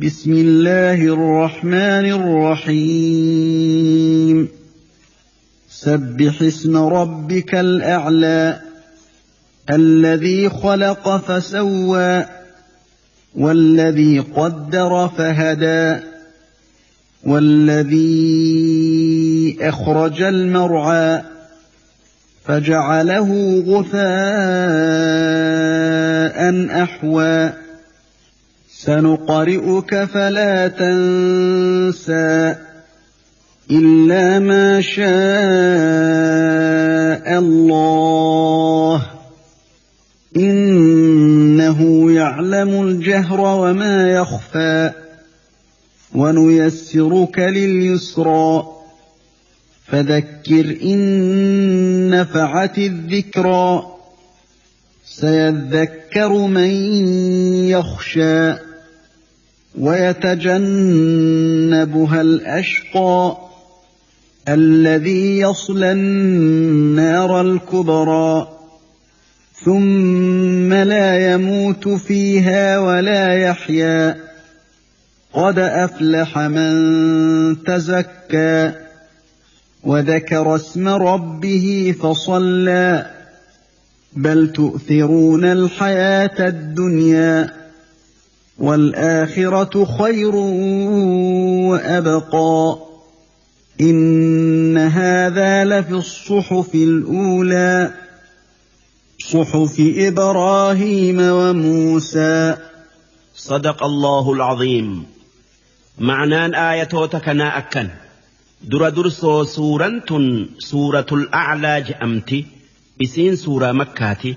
بسم الله الرحمن الرحيم سبح اسم ربك الأعلى الذي خلق فسوى والذي قدر فهدى والذي أخرج المرعى فجعله غثاء أحوى سنقرئك فلا تنسى إلا ما شاء الله إنه يعلم الجهر وما يخفى ونيسرك لليسرى فذكر إن نفعت الذكرى سيذكر من يخشى ويتجنبها الأشقى الذي يصلى النار الكبرى ثم لا يموت فيها ولا يحيا قد أفلح من تزكى وذكر اسم ربه فصلى بل تؤثرون الحياة الدنيا والآخرة خير وأبقى إن هذا لفي الصحف الأولى صحف إبراهيم وموسى. صدق الله العظيم. معنان آياتوتكنا أكن درسو سورة الأعلى جأمتي isiin suuraa makkaati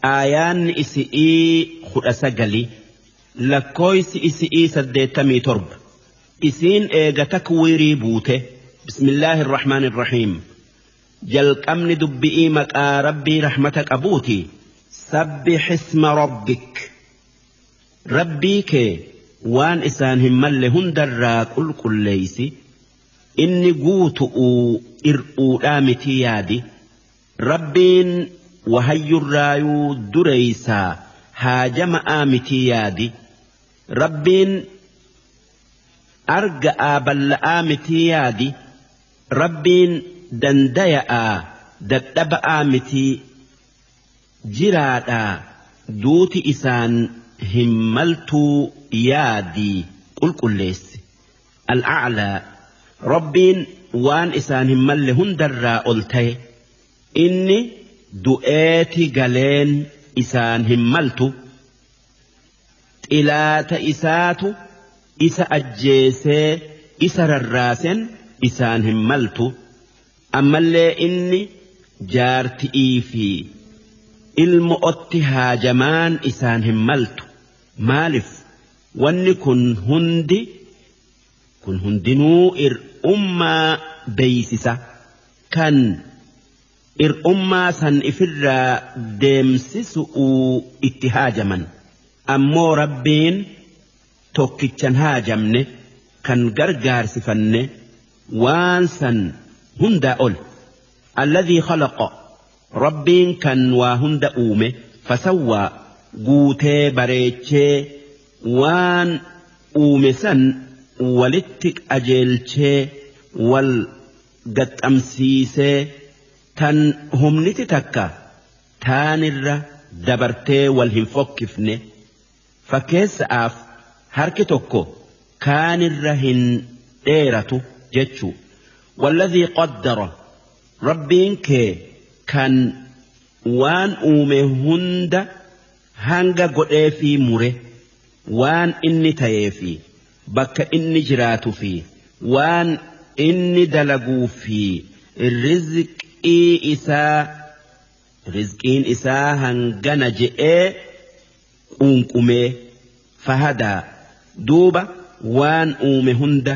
aayaan isi'ii 19 lakkooysi isi'ii 87 isiin eega takwiirii buute bismillaahi irrahmaani irrahiim jalqabni dubbi'ii maqaa rabbii rahmata qabuuti sabbih isma rabbik rabbii kee waan isaan hin malle hundarraa qulqulleeysi inni guutu'uu ir'uudhaa miti yaadi rabbiin wahayyurraayuu dureysaa haajama'aa miti yaadi rabbiin arga'aa balla'aa miti yaadi rabbiin dandaya'aa dadhaba'aa miti jiraadhaa duuti isaan hin maltuu yaadii qulqulleessi al'aclaa rabbiin waan isaan hin malle hundarraa ol ta'e inni du'eeti galeen isaan hin maltu xilaata isaatu isa ajjeesee isa rarraasen isaan hin maltu ammallee inni jaarti'ii fi ilmo otti haajamaan isaan hin maltu maaliif wanni kun hundinuu ir'ummaa beeysisa kan ir'ummaa san ifirraa deemsisu'uu itti haajaman ammoo rabbiin tokkichan haajamne kan gargaarsifanne waan san hundaa ol alladhii khalaqa rabbiin kan waa hunda uume fasawwaa guutee bareechee waan uume san walitti qajeelchee wal gaxxamsiisee tan humniti takka taanirra dabartee wal hin fokkifne fakkeessa'aaf harki tokko kaanirra hin dheeratu jechuu walladhii qaddara rabbiin kee kan waan uume hunda hanga godhee fi mure waan inni ta'ee fi bakka inni jiraatu fi waan inni dalaguu fi rizqiin isaa hangana je'ee quunqumee fahadaa duuba waan uume hunda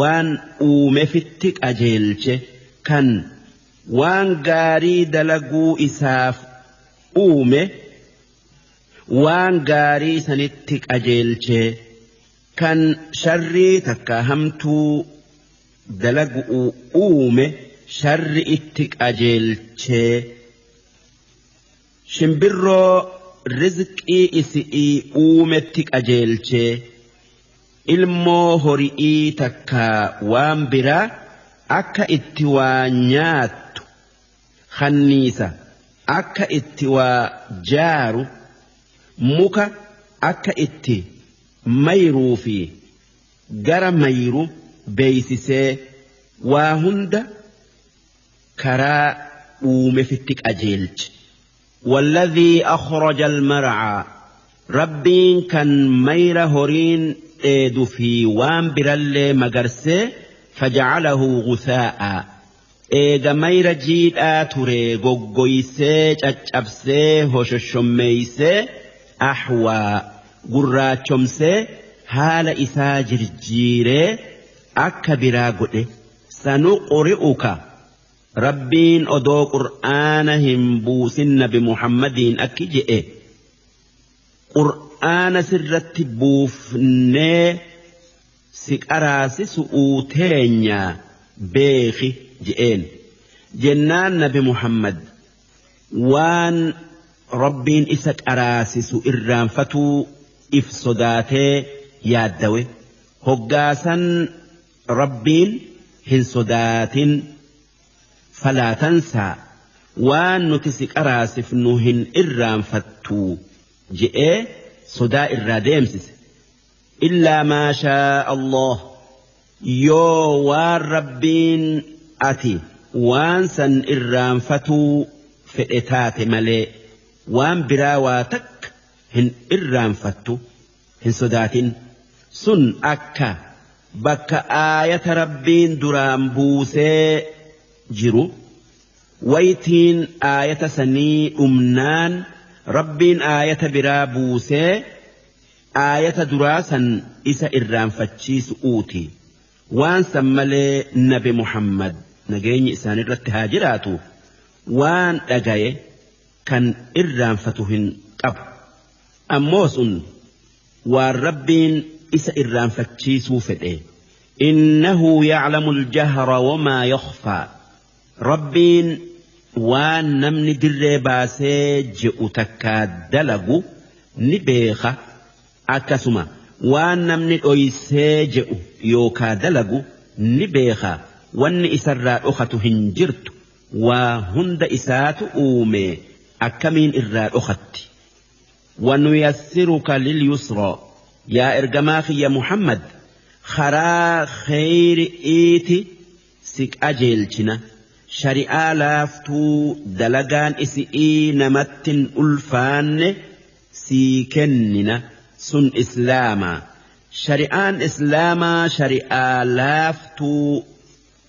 waan uumefitti qajeelche kan waan gaarii dalaguu isaaf uume waan gaarii sanitti qajeelche kan sharrii takka hamtuu dalagu uume sharri itti qajeelchee shimbirroo rizqii isi'ii uumetti qajeelchee ilmoo horii takka waan biraa akka itti waa nyaattu kanniisa akka itti waa jaaru muka akka itti mayruu fi gara mayru beeysisee waa hunda karaa uume fitti qajeelche. والذي أخرج المرعى ربين كان مير هورين إيد في وان برل مقرسي فجعله غثاء إيد مير جيد آتوري قويسي أبسي هوششميسي أحوى قراتشمسي هال إسا جرجيري أكبرا قده سنقرئك ربين أدو قرآنهم بوسن بمحمدين أكجئ قرآن سرت بوفن سكراس سؤوتين بيخي جئين جنان نبي محمد وان ربين إسك أراس سئران فتو إفصداته يادوي هقاسا ربين هن صدات فلا تنسى وان نتسك أراسف نوهن إرام فتو جئ صداء الراديمسس إلا ما شاء الله يو والربين أتي وان سن إرام فتو فئتات ملي وان براواتك هن إرام فتو هن صدات سن أكا بك آية ربين درام بوسي jiru waytiin aayata sanii dhumnaan rabbiin aayata biraa buusee aayata duraa san isa irraanfachiisu uuti waan san malee nabi Muhammad nageenyi isaan irratti haa jiraatu waan dhagaye kan irraanfatu hin qabu ammoo sun waan rabbiin isa irraanfachiisuu fedhe innahu ya'lamu al-jahra wamaa yakhfaa ربين وان نمني دري باسي جئو تكا دلقو نبيخة أكسما وان نمني أويسي جئو يوكا دلقو نبيخة وان إسراء أخت هنجرت وهند إسات أومي أكمين إراء أخت ونيسرك لليسرى يا إرجماخي يا محمد خرا خير إيتي سك أجيلتنا شريعة لافتو دلقان إسئي نمتن ألفان سيكننا سن إسلاما شريعان إسلاما شريعة لافتو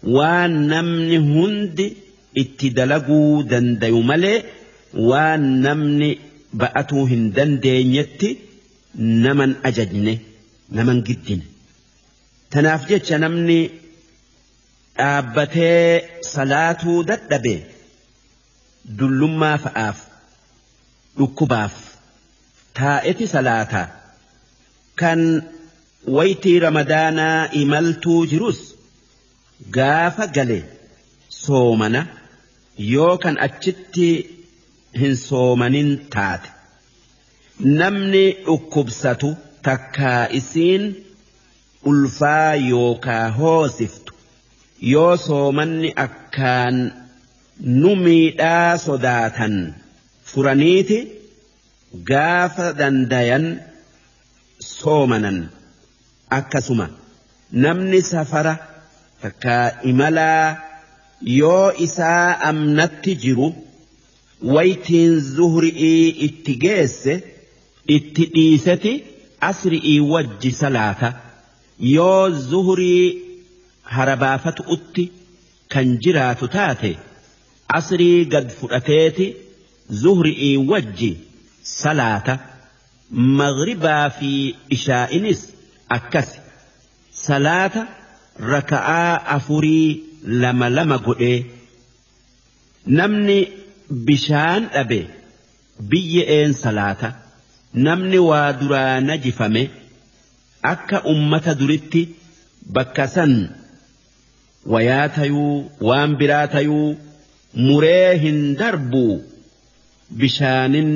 وان نمن هند اتدلقو دنديو ملي وان نمن بأتو هندن دينيتي نمن أججني نمن قدن تنافجتش نمني dhaabbatee salaatuu dadhabe dullummaa fa'aaf dhukkubaaf taa'eti salaataa kan waytii ramadaanaa imaltuu jirus gaafa gale soomana yoo kan achitti hin soomanin taate namni dhukkubsatu takkaa isiin ulfaa yookaa hoosiftu yoo soomanni akkaan nu miidhaa sodaatan furaniiti gaafa dandayan soomanan akkasuma namni safara takkaa imalaa yoo isaa amnatti jiru waytiin zuhri'ii itti geesse itti dhiiseti asri'ii wajji salaata yoo zuhrii harabaafatu utti kan jiraatu taate asrii gad fudhateeti zuhri'ii wajji salaata maghribaa fi ishaa'inis akkasi salaata raka'aa afurii lama lama godhee namni bishaan dhabe biyyeen salaata namni waa duraa najifame akka ummata duritti bakka san wayaa tayuu waan biraa tayuu muree hin darbuu bishaanin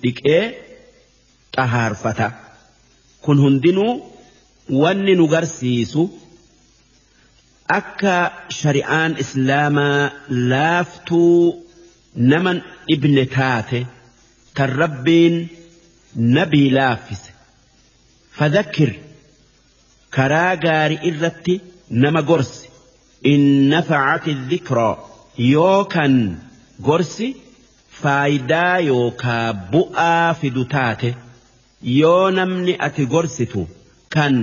dhiqee xahaarfata kun hundinuu wanni nu garsiisu akka shari'aan islaamaa laaftuu naman ibne taate tan rabbiin nabii laaffise fadhakkir karaa gaarii irratti nama gorsi in nafacati dhikraa yoo kan gorsi faayidaa yookaa bu'aa fidu taate yoo namni ati gorsitu kan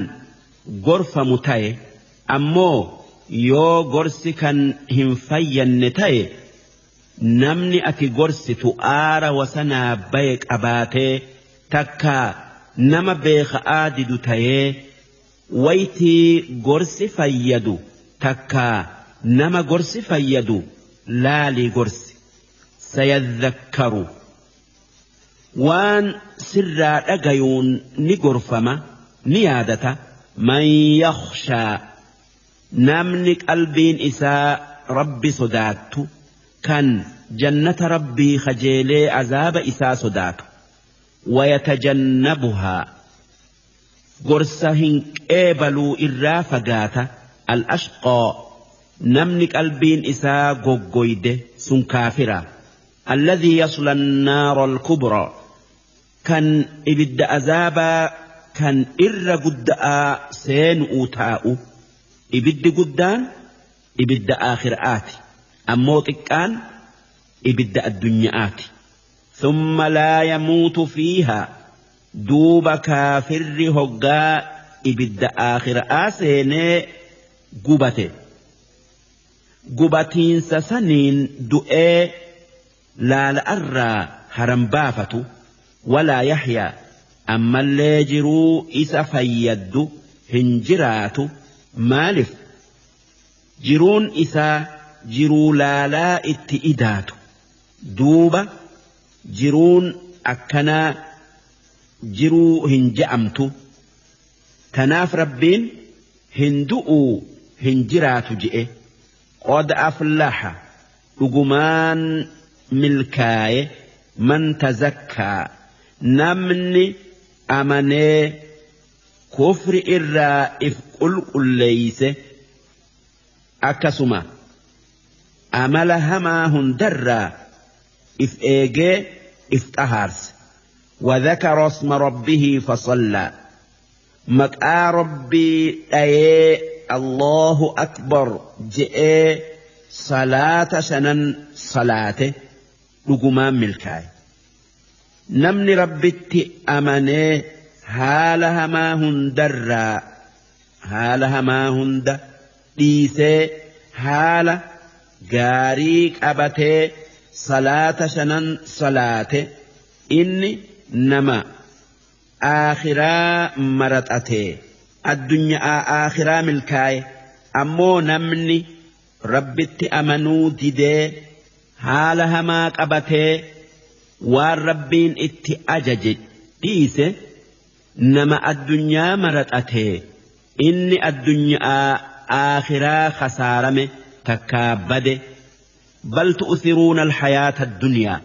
gorfamu ta'e ammoo yoo gorsi kan hin fayyanne ta'e namni ati gorsitu aara wasanaa baye qabaatee takka nama beeka'aa didu ta'ee waytii gorsi fayyadu takka nama gorsi fayyadu laalii gorsi sayadhakkaru waan sirraa dhagayuun ni gorfama ni yaadata man yakhshaa namni qalbiin isaa rabbi sodaattu kan jannata rabbii khajeelee azaaba isaa sodaatu wayatajannabuhaa gorsa hin qeebaluu irraa fagaata al-ashqaa namni qalbiin isaa goggoyde sun kaafira alladhii yasla an-naara al-kubraa kan ibidda azaabaa kan irra gudda'aa seenu'uu taa'u ibiddi guddaan ibidda aakhiraati ammoo xiqqaan ibidda addunyaati thumma laa yamuutu fiihaa duuba kaafirri hoggaa ibidda aakhiraa seenee gubate gubatiinsa saniin du'ee laala'arraa haran baafatu walaa yahyaa ammallee jiruu isa fayyaddu hin jiraatu maalif jiruun isaa jiruu laalaa itti idaatu duuba jiruun akkanaa jiruu hin je'amtu tanaaf rabbiin hin du'uu hin jiraatu je'e qad aflaha dhugumaan milkaaye man tazakkaa namni amanee kufri irraa if qulqulleeyse akkasuma amala hamaa hundarraa if eegee if xahaarse وذكر اسم ربه فصلى مكا ربي أي الله أكبر جئ صلاة شنن صلاته لقمان ملكاي نمني ربتي أمني هالها ما هندر هالها ما هند ديسي هال غاريك أبتي صلاة شنن صلاته إني نما آخرا مرتأتي الدنيا آخرا ملكاي أمو نمني ربتي أمنو ديدي حالها ما قبتي والربين اتي أجج ديسي نما الدنيا مرتأتي إني الدنيا آخرا خسارم تكابد بل تؤثرون الحياة الدنيا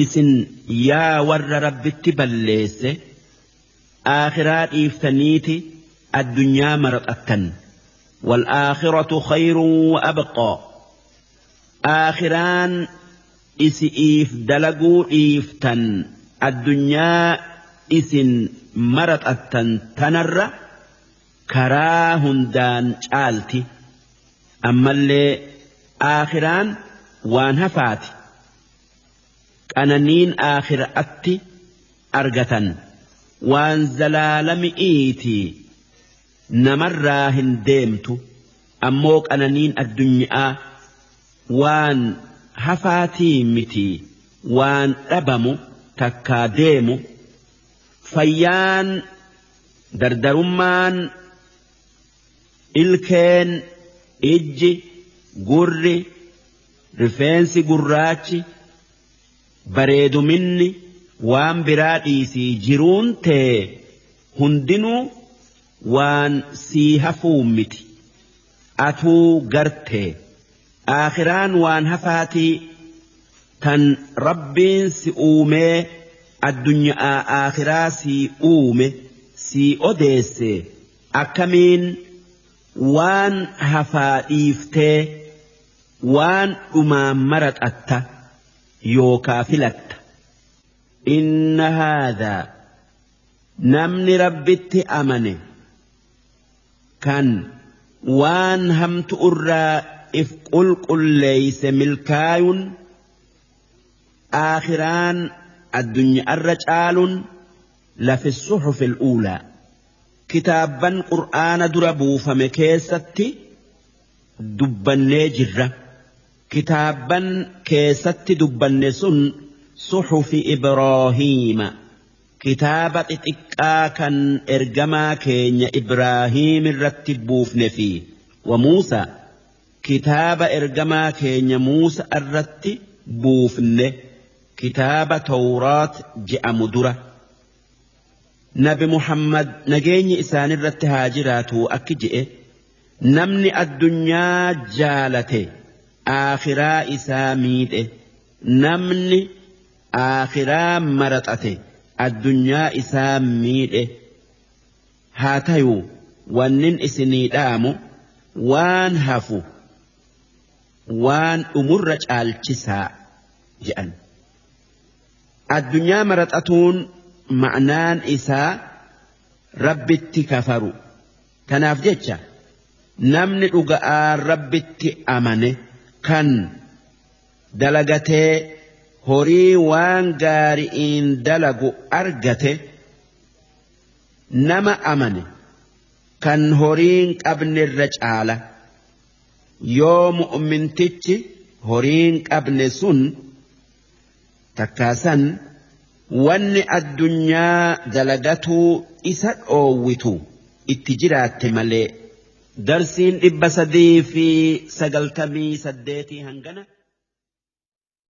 إسن يا ور ربتي بليسه آخرات إفتنيتي الدنيا مرتأتن والآخرة خير وأبقى آخران إسئيف دلقوا إفتن الدنيا إسن مرتأتن تنر كراهن دان شالتي أما اللي آخران وانهفاتي أنانين آخر أتي أرجتن وان زلالم إيتي نمراهن ديمتو أموك أنانين الدنيا وان هفاتي متي وان أبمو تكا ديمو فيان دردرمان إلكين إجي قري رفينسي قراتي bareedu minni waan biraa dhiisii jiruun tee hundinuu waan sii hafuu miti atuu gartee aakhiraan waan hafaatii tan rabbiin si uumee addunyaa aakhiraa sii uume sii odeesse akkamiin waan hafaa dhiiftee waan dhumaan maraxatta yookaa filatta inna haadhaa namni rabbitti amane kan waan hamtu irraa if qulqulleeyse milkaayun aakhiraan addunyaa irra caalun lafi suhufi al-uulaa kitaabban qur'aana dura buufame keessatti dubbannee jirra kitaabban keessatti dubbanne sun suhufi Ibraahiima kitaaba xixiqqaa kan ergamaa keenya Ibraahiim irratti buufne fi wa Muusaa kitaaba ergamaa keenya Muusaa irratti buufne kitaaba Tawraat je'amu dura Nabi Muhammad nageenyi isaanirratti haa jiraatu akki je'e namni addunyaa jaalate aakhiraa isaa miidhe namni aakhiraa maraxate addunyaa isaa miidhe haa tayuu wannin isinii dhaamu waan hafu waan dhumurra caalchisaa je'an addunyaa maraxatuun ma'naan isaa rabbitti kafaru tanaaf jecha namni dhuga'aan rabbitti amane kan dalagatee horii waan gaari'iin dalagu argate nama amane kan horiin qabnerra caala yoo mu'mintichi horiin qabne sun takkaasan wanni addunyaa dalagatuu isa dhoowwitu itti jiraatte malee darsiin 398 hangana